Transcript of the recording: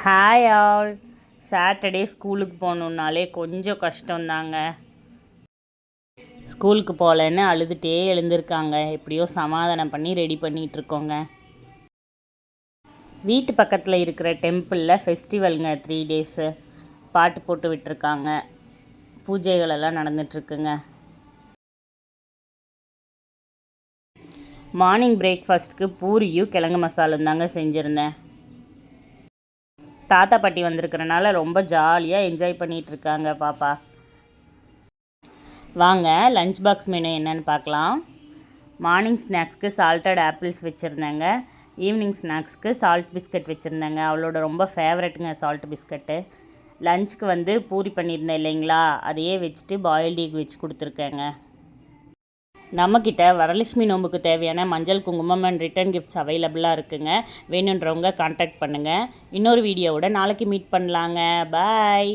Hi all. Saturday ஸ்கூலுக்கு போகணுன்னாலே கொஞ்சம் கஷ்டம்தாங்க. ஸ்கூலுக்கு போகலன்னு அழுதுகிட்டே எழுந்திருக்காங்க. எப்படியோ சமாதானம் பண்ணி ரெடி பண்ணிகிட்ருக்கோங்க. வீட்டு பக்கத்தில் இருக்கிற டெம்பிளில் ஃபெஸ்டிவலுங்க. 3 டேஸு பாட்டு போட்டு விட்டுருக்காங்க. பூஜைகளெல்லாம் நடந்துகிட்ருக்குங்க. மார்னிங் பிரேக்ஃபாஸ்ட்டுக்கு பூரியும் கிழங்கு மசாலும் தாங்க செஞ்சுருந்தேன். தாத்தா பாட்டி வந்திருக்கிறனால ரொம்ப ஜாலியாக என்ஜாய் பண்ணிகிட்ருக்காங்க பாப்பா. வாங்க லஞ்ச் பாக்ஸ் மெனு என்னென்னு பார்க்கலாம். மார்னிங் ஸ்நாக்ஸ்க்கு சால்ட்டட் ஆப்பிள்ஸ் வச்சுருந்தேங்க. ஈவினிங் ஸ்நாக்ஸ்க்கு சால்ட் பிஸ்கட் வச்சுருந்தேங்க. அவளோட ரொம்ப ஃபேவரெட்டுங்க சால்ட் பிஸ்கட்டு. லஞ்சுக்கு பூரி பண்ணியிருந்தேன் இல்லைங்களா, அதையே வச்சுட்டு பாயில்டு எக் வச்சு கொடுத்துருக்கேங்க. நம்மக்கிட்ட வரலட்சுமி நோம்புக்கு தேவையான மஞ்சள் குங்குமம் அண்ட் ரிட்டன் கிஃப்ட்ஸ் அவைலபிளாக இருக்குங்க. வேணுன்றவங்க கான்டாக்ட் பண்ணுங்கள். இன்னொரு வீடியோவோட நாளைக்கு மீட் பண்ணலாங்க. பாய்.